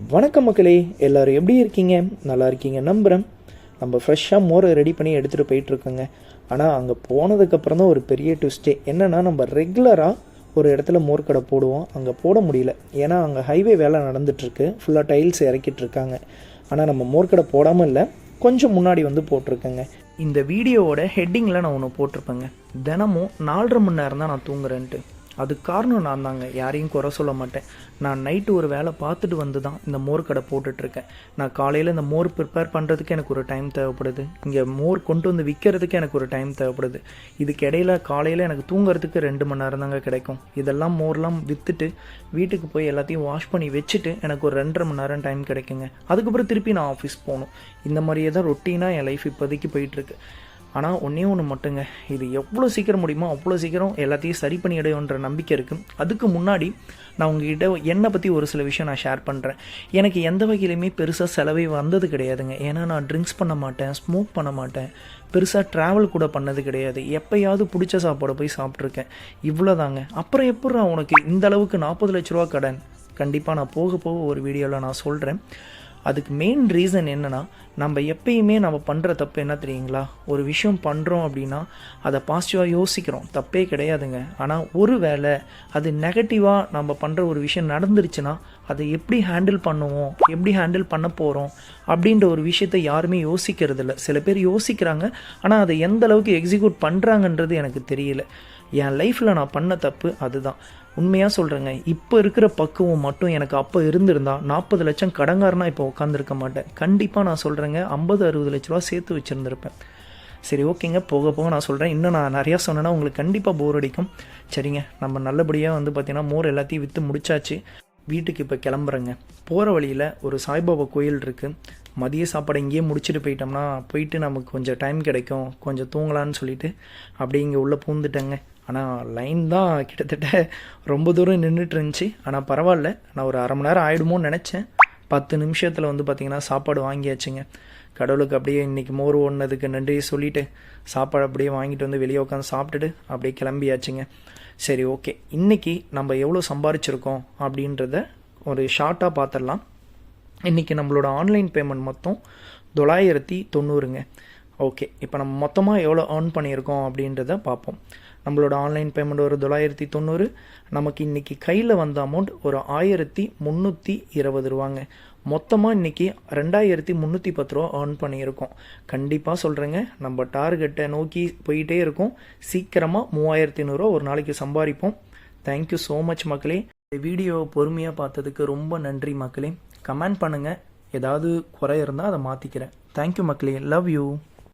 வணக்கம் மக்களே, எல்லோரும் எப்படி இருக்கீங்க? நல்லா இருக்கீங்க நம்புகிறேன். நம்ம ஃப்ரெஷ்ஷாக மோரை ரெடி பண்ணி எடுத்துகிட்டு போயிட்டுருக்கோங்க. ஆனால் அங்கே போனதுக்கப்புறம் தான் ஒரு பெரிய ட்விஸ்ட்டே என்னென்னா, நம்ம ரெகுலராக ஒரு இடத்துல மோர் கடை போடுவோம், அங்கே போட முடியல. ஏன்னா அங்கே ஹைவே வேலை நடந்துகிட்ருக்கு, ஃபுல்லாக டைல்ஸ் இறக்கிட்டுருக்காங்க. ஆனால் நம்ம மோர் கடை போடாமல் இல்லை, கொஞ்சம் முன்னாடி வந்து போட்டிருக்கேங்க. இந்த வீடியோவோட ஹெட்டிங்கில் நான் ஒன்று போட்டிருப்பேங்க, தினமும் 4.5 மணி நேரம் தான் நான் தூங்குறேன்ட்டு. அதுக்கு காரணம் நான் தாங்க, யாரையும் குறை சொல்ல மாட்டேன். நான் நைட்டு ஒரு வேலை பார்த்துட்டு வந்து தான் இந்த மோர் கடை போட்டுட்ருக்கேன். நான் காலையில் இந்த மோர் ப்ரிப்பேர் பண்ணுறதுக்கு எனக்கு ஒரு டைம் தேவைப்படுது, இங்கே மோர் கொண்டு வந்து விற்கிறதுக்கு எனக்கு ஒரு டைம் தேவைப்படுது. இதுக்கு இடையில காலையில் எனக்கு தூங்குறதுக்கு 2 மணி நேரம் தாங்க கிடைக்கும். இதெல்லாம் மோர்லாம் விற்றுட்டு வீட்டுக்கு போய் எல்லாத்தையும் வாஷ் பண்ணி வச்சுட்டு எனக்கு ஒரு 2.5 மணி நேரம் டைம் கிடைக்குங்க. அதுக்கப்புறம் திருப்பி நான் ஆஃபீஸ் போகணும். இந்த மாதிரியே தான் ரொட்டீனாக என் லைஃப் இப்போதைக்கு போயிட்டுருக்கு. ஆனால் ஒன்றே ஒன்று மட்டுங்க, இது எவ்வளோ சீக்கிரம் முடியுமோ அவ்வளோ சீக்கிரம் எல்லாத்தையும் சரி பண்ணிடுன்ற நம்பிக்கை இருக்குது. அதுக்கு முன்னாடி நான் உங்ககிட்ட என்னை பற்றி ஒரு சில விஷயம் நான் ஷேர் பண்ணுறேன். எனக்கு எந்த வகையிலுமே பெருசாக செலவே வந்தது கிடையாதுங்க. ஏன்னா நான் ட்ரிங்க்ஸ் பண்ண மாட்டேன், ஸ்மோக் பண்ண மாட்டேன், பெருசாக ட்ராவல் கூட பண்ணது கிடையாது. எப்போயாவது பிடிச்ச சாப்பாடை போய் சாப்பிட்ருக்கேன், இவ்வளோதாங்க. அப்புறம் எப்பட்றா உனக்கு இந்த அளவுக்கு 40 லட்ச ரூபா கடன்? கண்டிப்பாக நான் போக போக ஒரு வீடியோவில் நான் சொல்கிறேன். அதுக்கு மெயின் ரீசன் என்னென்னா, நம்ம எப்பயுமே நம்ம பண்ணுற தப்பு என்ன தெரியுங்களா? ஒரு விஷயம் பண்ணுறோம் அப்படின்னா அதை பாசிட்டிவாக யோசிக்கிறோம், தப்பே கிடையாதுங்க. ஆனால் ஒரு வேளை அது நெகட்டிவாக நம்ம பண்ணுற ஒரு விஷயம் நடந்துருச்சுன்னா அதை எப்படி ஹேண்டில் பண்ணுவோம், எப்படி ஹேண்டில் பண்ண போகிறோம் அப்படின்ற ஒரு விஷயத்தை யாருமே யோசிக்கிறது இல்லை. சில பேர் யோசிக்கிறாங்க, ஆனால் அதை எந்த அளவுக்கு எக்ஸிக்யூட் பண்ணுறாங்கன்றது எனக்கு தெரியல. என் லைஃப்பில் நான் பண்ண தப்பு அதுதான். உண்மையாக சொல்கிறேங்க, இப்போ இருக்கிற பக்குவம் மட்டும் எனக்கு அப்போ இருந்திருந்தா 40 லட்சம் கடங்காரனா இப்போ உட்காந்துருக்க மாட்டேன். கண்டிப்பாக நான் சொல்கிறேங்க, 50-60 லட்ச ரூபா சேர்த்து வச்சுருந்துருப்பேன். சரி, ஓகேங்க, போக போக நான் சொல்கிறேன். இன்னும் நான் நிறையா சொன்னேன்னா உங்களுக்கு கண்டிப்பாக போர் அடிக்கும். சரிங்க, நம்ம நல்லபடியாக வந்து பார்த்திங்கன்னா மோர் எல்லாத்தையும் விற்று முடிச்சாச்சு. வீட்டுக்கு இப்போ கிளம்புறேங்க. போகிற வழியில் ஒரு சாய்பாபா கோயில் இருக்குது. மதிய சாப்பாடை இங்கேயே முடிச்சுட்டு போயிட்டோம்னா போயிட்டு நமக்கு கொஞ்சம் டைம் கிடைக்கும், கொஞ்சம் தூங்கலான்னு சொல்லிட்டு அப்படியே இங்கே உள்ளே பூந்துட்டேங்க. ஆனால் லைன் தான் கிட்டத்தட்ட ரொம்ப தூரம் நின்றுட்டு இருந்துச்சு. ஆனால் பரவாயில்ல, நான் ஒரு 1/2 மணி நேரம் ஆகிடுமோன்னு நினச்சேன். 10 நிமிஷத்தில் வந்து பார்த்திங்கன்னா சாப்பாடு வாங்கியாச்சுங்க. கடவுளுக்கு அப்படியே இன்றைக்கி மோர் ஓடுனதுக்கு நன்றி சொல்லிவிட்டு சாப்பாடு அப்படியே வாங்கிட்டு வந்து வெளியே உட்காந்து சாப்பிட்டுட்டு அப்படியே கிளம்பியாச்சுங்க. சரி, ஓகே, இன்றைக்கி நம்ம எவ்வளோ சம்பாரிச்சிருக்கோம் அப்படின்றத ஒரு ஷார்ட்டாக பார்த்துடலாம். இன்றைக்கி நம்மளோட ஆன்லைன் பேமெண்ட் மொத்தம் 990ங்க. ஓகே, இப்போ நம்ம மொத்தமாக எவ்வளோ ஏர்ன் பண்ணியிருக்கோம் அப்படின்றத பார்ப்போம். நம்மளோட ஆன்லைன் பேமெண்ட் ஒரு 990. நமக்கு இன்றைக்கி கையில் வந்த அமௌண்ட் ஒரு 1320 ரூபாங்க. மொத்தமாக இன்றைக்கி 2310 ரூபா ஏர்ன் பண்ணியிருக்கோம். கண்டிப்பாக சொல்கிறேங்க, நம்ம டார்கெட்டை நோக்கி போயிட்டே இருக்கோம். சீக்கிரமாக 3500 ரூபா ஒரு நாளைக்கு சம்பாதிப்போம். தேங்க்யூ ஸோ மச் மக்களே. இந்த வீடியோவை பொறுமையாக பார்த்ததுக்கு ரொம்ப நன்றி மக்களே. கமெண்ட் பண்ணுங்கள், ஏதாவது குறை இருந்தால் அதை மாற்றிக்கிறேன். தேங்க்யூ மக்களே, லவ் யூ.